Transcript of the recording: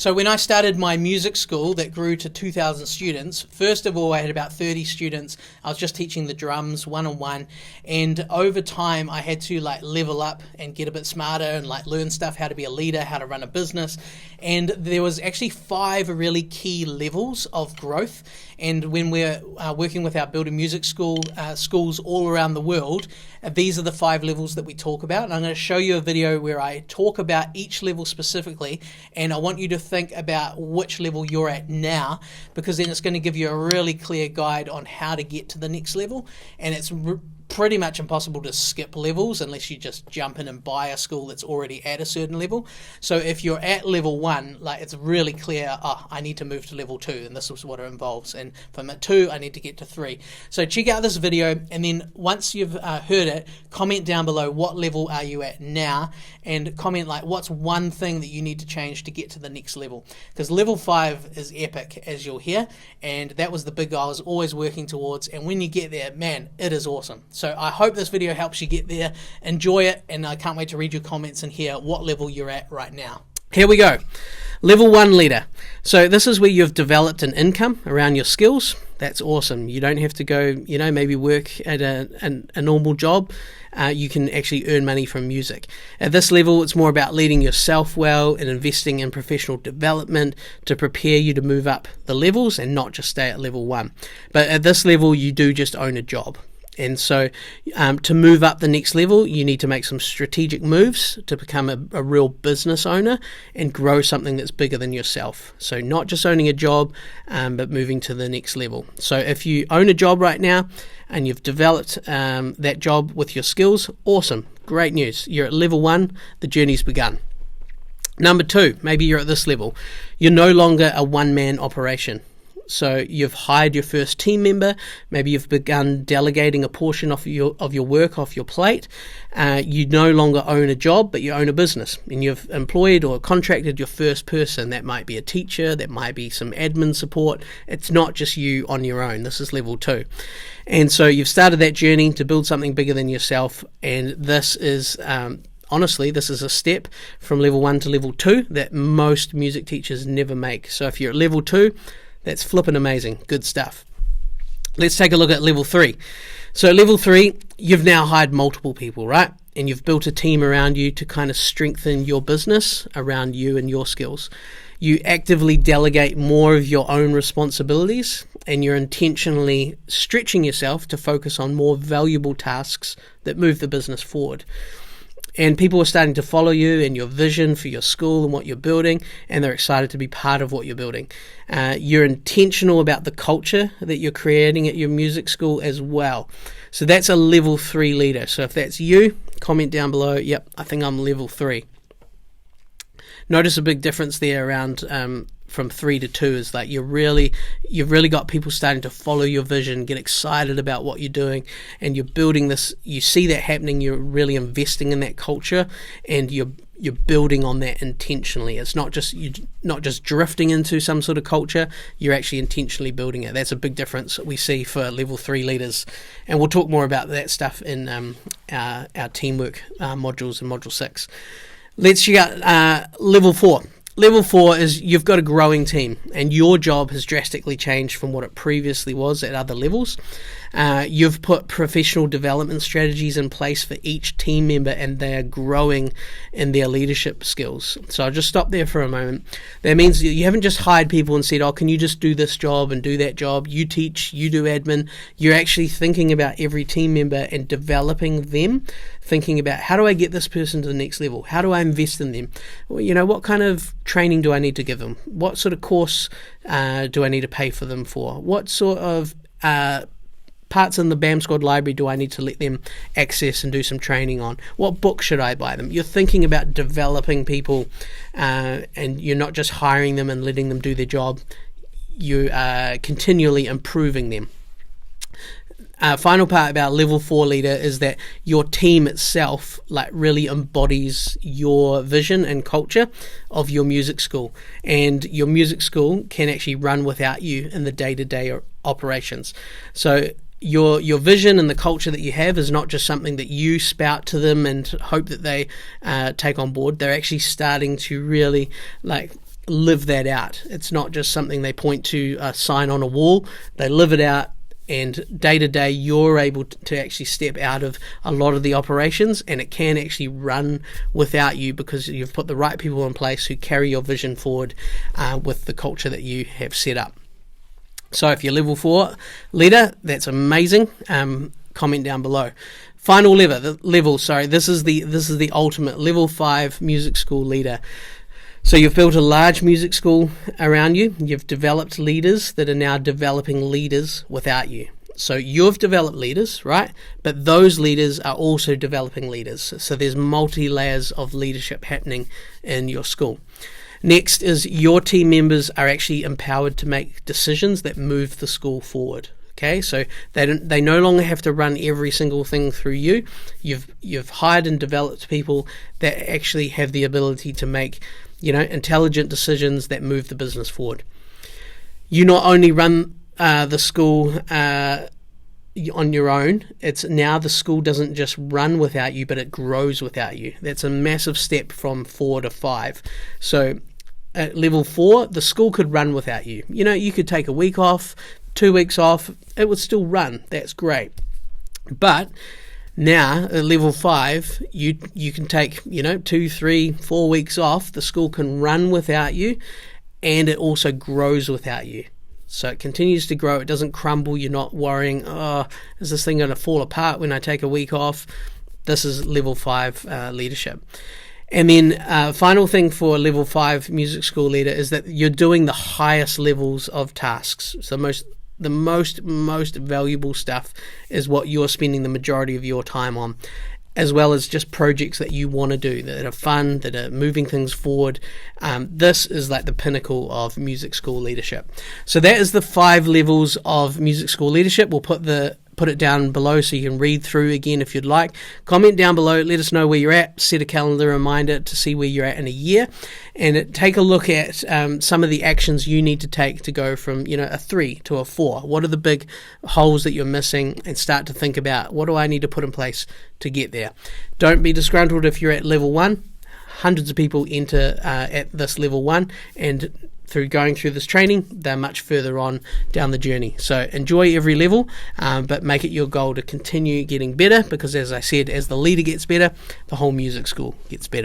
So when I started my music school that grew to 2,000 students, first of all, I had about 30 students. I was just teaching the drums one-on-one. And over time, I had to level up and get a bit smarter and learn stuff, how to be a leader, how to run a business. And there was actually 5 really key levels of growth. And when we're working with our Build a Music School schools all around the world, these are the 5 levels that we talk about. And I'm going to show you a video where I talk about each level specifically, and I want you to think about which level you're at now, because then it's going to give you a really clear guide on how to get to the next level. And it's pretty much impossible to skip levels unless you just jump in and buy a school that's already at a certain level. So if you're at level 1, it's really clear, I need to move to level 2, and this is what it involves. And from at 2, I need to get to 3. So check out this video, and then once you've heard it, comment down below what level are you at now, and comment what's one thing that you need to change to get to the next level. Because level 5 is epic, as you'll hear, and that was the big goal I was always working towards. And when you get there, man, it is awesome. So I hope this video helps you get there. Enjoy it, and I can't wait to read your comments and hear what level you're at right now. Here we go. Level 1 leader. So this is where you've developed an income around your skills. That's awesome. You don't have to go, maybe work at a normal job. You can actually earn money from music. At this level, it's more about leading yourself well and investing in professional development to prepare you to move up the levels and not just stay at level 1. But at this level, you do just own a job. And so to move up the next level, you need to make some strategic moves to become a real business owner and grow something that's bigger than yourself. So not just owning a job, but moving to the next level. So if you own a job right now and you've developed that job with your skills, awesome, great news. You're at level 1, the journey's begun. Number 2, maybe you're at this level. You're no longer a one-man operation. So you've hired your first team member, maybe you've begun delegating a portion of your work off your plate. You no longer own a job, but you own a business, and you've employed or contracted your first person. That might be a teacher, that might be some admin support. It's not just you on your own. This is level 2. And so you've started that journey to build something bigger than yourself, and this is honestly, this is a step from level 1 to level 2 that most music teachers never make. So if you're at level 2, that's flipping amazing. Good stuff. Let's take a look at level 3. So level 3, you've now hired multiple people, right? And you've built a team around you to kind of strengthen your business around you and your skills. You actively delegate more of your own responsibilities, and you're intentionally stretching yourself to focus on more valuable tasks that move the business forward. And people are starting to follow you and your vision for your school and what you're building, and they're excited to be part of what you're building. You're intentional about the culture that you're creating at your music school as well. So that's a level 3 leader. So if that's you, comment down below, yep, I think I'm level 3. Notice a big difference there around from 3 to 2 is you've really got people starting to follow your vision, get excited about what you're doing, and you're building this. You see that happening. You're really investing in that culture, and you're building on that intentionally. It's not just drifting into some sort of culture. You're actually intentionally building it. That's a big difference that we see for level 3 leaders, and we'll talk more about that stuff in our teamwork modules in module 6. Let's check out level 4. Level 4 is you've got a growing team, and your job has drastically changed from what it previously was at other levels. You've put professional development strategies in place for each team member, and they are growing in their leadership skills. So I'll just stop there for a moment. That means you haven't just hired people and said, can you just do this job and do that job? You teach, you do admin. You're actually thinking about every team member and developing them, thinking about how do I get this person to the next level? How do I invest in them? Well, what kind of training do I need to give them? What sort of course do I need to pay for them for? What sort of parts in the BAM Squad library do I need to let them access and do some training on? What book should I buy them? You're thinking about developing people, and you're not just hiring them and letting them do their job. You are continually improving them. Final part about level 4 leader is that your team itself really embodies your vision and culture of your music school, and your music school can actually run without you in the day-to-day operations. So your vision and the culture that you have is not just something that you spout to them and hope that they take on board. They're actually starting to really live that out. It's not just something they point to a sign on a wall. They live it out, and day to day you're able to actually step out of a lot of the operations, and it can actually run without you because you've put the right people in place who carry your vision forward with the culture that you have set up. So if you're level 4 leader, that's amazing. Comment down below. Final level. This is the ultimate level 5 music school leader. So you've built a large music school around you. You've developed leaders that are now developing leaders without you. So you've developed leaders, right? But those leaders are also developing leaders. So there's multi-layers of leadership happening in your school. Next is your team members are actually empowered to make decisions that move the school forward. Okay, so they no longer have to run every single thing through you. You've hired and developed people that actually have the ability to make intelligent decisions that move the business forward. You not only run the school on your own, it's now the school doesn't just run without you, but it grows without you. That's a massive step from 4 to 5. So at level 4, the school could run without you. You could take a week off, 2 weeks off, it would still run. That's great. But now at level 5, you can take 2, 3, 4 weeks off. The school can run without you, and it also grows without you. So it continues to grow. It doesn't crumble. You're not worrying, is this thing going to fall apart when I take a week off? This is level 5 leadership. And then final thing for level 5 music school leader is that you're doing the highest levels of tasks. So the most valuable stuff is what you're spending the majority of your time on, as well as just projects that you want to do that are fun, that are moving things forward. This is like the pinnacle of music school leadership. So that is the 5 levels of music school leadership. We'll put it down below so you can read through again if you'd like. Comment down below, let us know where you're at, set a calendar reminder to see where you're at in a year, and take a look at some of the actions you need to take to go from a 3 to a 4. What are the big holes that you're missing, and start to think about, what do I need to put in place to get there? Don't be disgruntled if you're at level 1. Hundreds of people enter at this level 1, and through going through this training, they're much further on down the journey. So enjoy every level, but make it your goal to continue getting better, because as I said, as the leader gets better, the whole music school gets better.